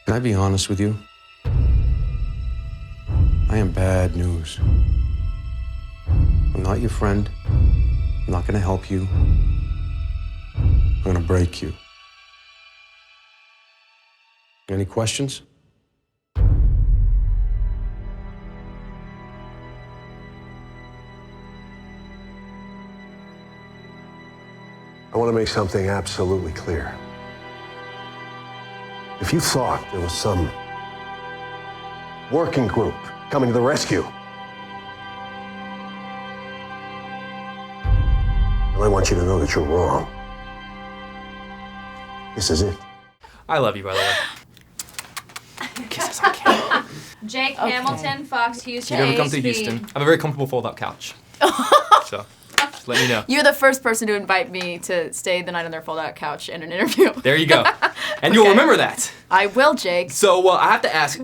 Can I be honest with you? I am bad news. I'm not your friend. I'm not gonna help you. I'm gonna break you. Any questions? I want to make something absolutely clear. If you thought there was some working group coming to the rescue, well, I want you to know that you're wrong. This is it. I love you, by the way. Kisses on camera. Jake Hamilton, Fox Houston. You're gonna come to Houston. I have a very comfortable fold-out couch. So, just let me know. You're the first person to invite me to stay the night on their fold-out couch in an interview. There you go. And you'll remember that. I will, Jake. So, I have to ask,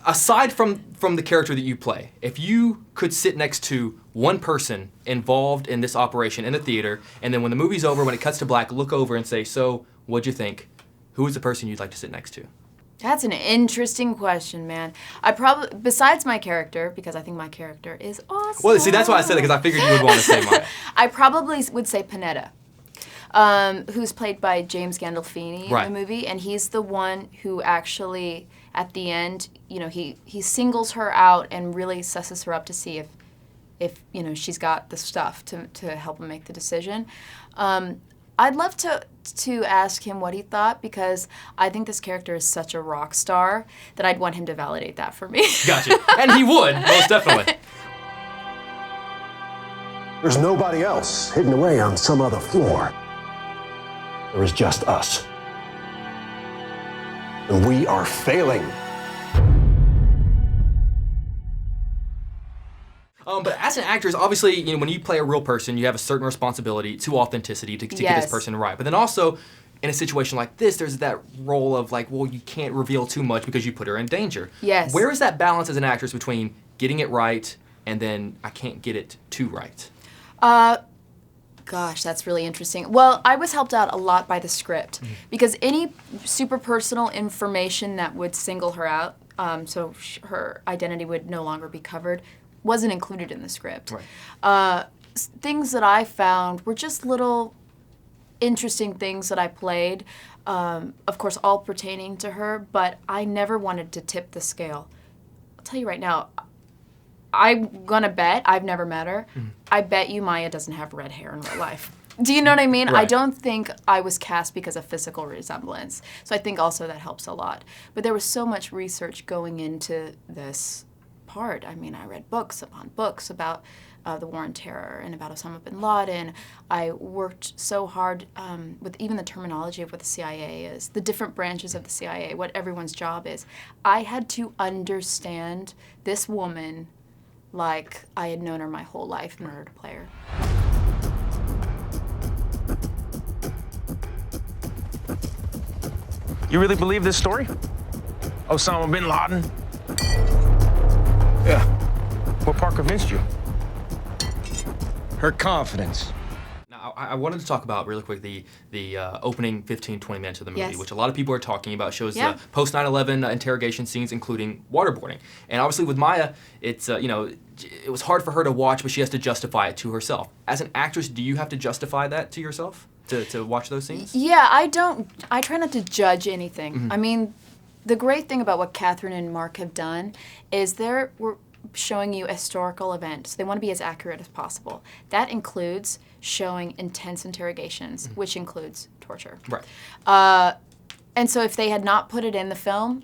aside from the character that you play, if you could sit next to one person involved in this operation in the theater, and then when the movie's over, when it cuts to black, look over and say, so, what'd you think? Who is the person you'd like to sit next to? That's an interesting question, man. I probably, besides my character, because I think my character is awesome. Well, see, that's why I said it, because I figured you would want to say Maya. I probably would say Panetta, who's played by James Gandolfini in the movie, and he's the one who actually, at the end, you know, he singles her out and really susses her up to see if you know, she's got the stuff to help him make the decision. I'd love to ask him what he thought, because I think this character is such a rock star that I'd want him to validate that for me. Gotcha. And he would, most definitely. There's nobody else hidden away on some other floor. There is just us. And we are failing. But as an actress, obviously, you know, when you play a real person, you have a certain responsibility to authenticity to get this person right. But then also, in a situation like this, there's that role of like, well, you can't reveal too much because you put her in danger. Yes. Where is that balance as an actress between getting it right and then I can't get it too right? Gosh, that's really interesting. Well, I was helped out a lot by the script, because any super personal information that would single her out, so her identity would no longer be covered, wasn't included in the script. Right. Things that I found were just little interesting things that I played, of course all pertaining to her, but I never wanted to tip the scale. I'll tell you right now, I'm gonna bet, I've never met her, I bet you Maya doesn't have red hair in real life. Do you know what I mean? Right. I don't think I was cast because of physical resemblance. So I think also that helps a lot. But there was so much research going into this part. I mean, I read books upon books about the War on Terror and about Osama bin Laden. I worked so hard with even the terminology of what the CIA is, the different branches of the CIA, what everyone's job is. I had to understand this woman like I had known her my whole life in order to play her. You really believe this story? Osama bin Laden? Yeah. What part convinced you? Her confidence. Now, I wanted to talk about really quick the opening 15, 20 minutes of the movie, which a lot of people are talking about, shows the post 9/11 interrogation scenes, including waterboarding. And obviously with Maya, it's, you know, it was hard for her to watch, but she has to justify it to herself. As an actress, do you have to justify that to yourself to watch those scenes? Yeah, I try not to judge anything. I mean, the great thing about what Catherine and Mark have done is we're showing you a historical event. So they want to be as accurate as possible. That includes showing intense interrogations, which includes torture. Right. And so if they had not put it in the film,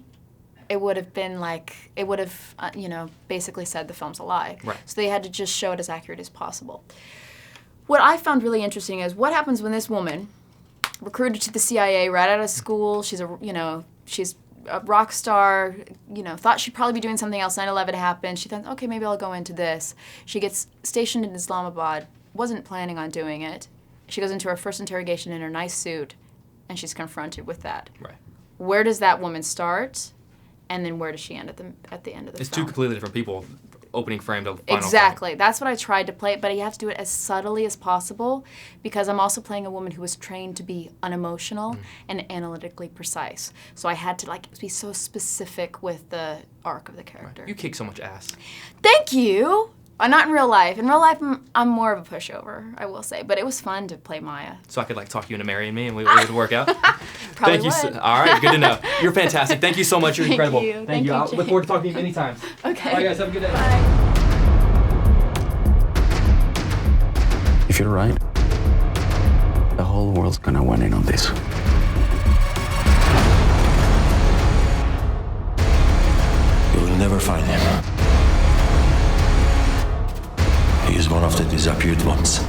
it would have been like, it would have, you know, basically said the film's a lie. Right. So they had to just show it as accurate as possible. What I found really interesting is what happens when this woman, recruited to the CIA right out of school, she's a rock star, you know, thought she'd probably be doing something else. 9/11 happened. She thought, okay, maybe I'll go into this. She gets stationed in Islamabad, wasn't planning on doing it. She goes into her first interrogation in her nice suit, and she's confronted with that. Right. Where does that woman start, and then where does she end at the end of the It's film? two completely different people. opening frame to final Exactly. frame. That's what I tried to play, but you have to do it as subtly as possible because I'm also playing a woman who was trained to be unemotional and analytically precise. So I had to like be so specific with the arc of the character. You kick so much ass. Thank you. Not in real life. In real life, I'm more of a pushover, I will say. But it was fun to play Maya. So I could like talk you into marrying me and we would work out? Probably Thank you. would. All right, good to know. You're fantastic. Thank you so much. You're incredible. Thank you, I'll Jake. look forward to talking to you many times. Okay. All right, guys. Have a good day. Bye. If you're right, the whole world's gonna win in on this. You will never find him. He is one of the disappeared ones.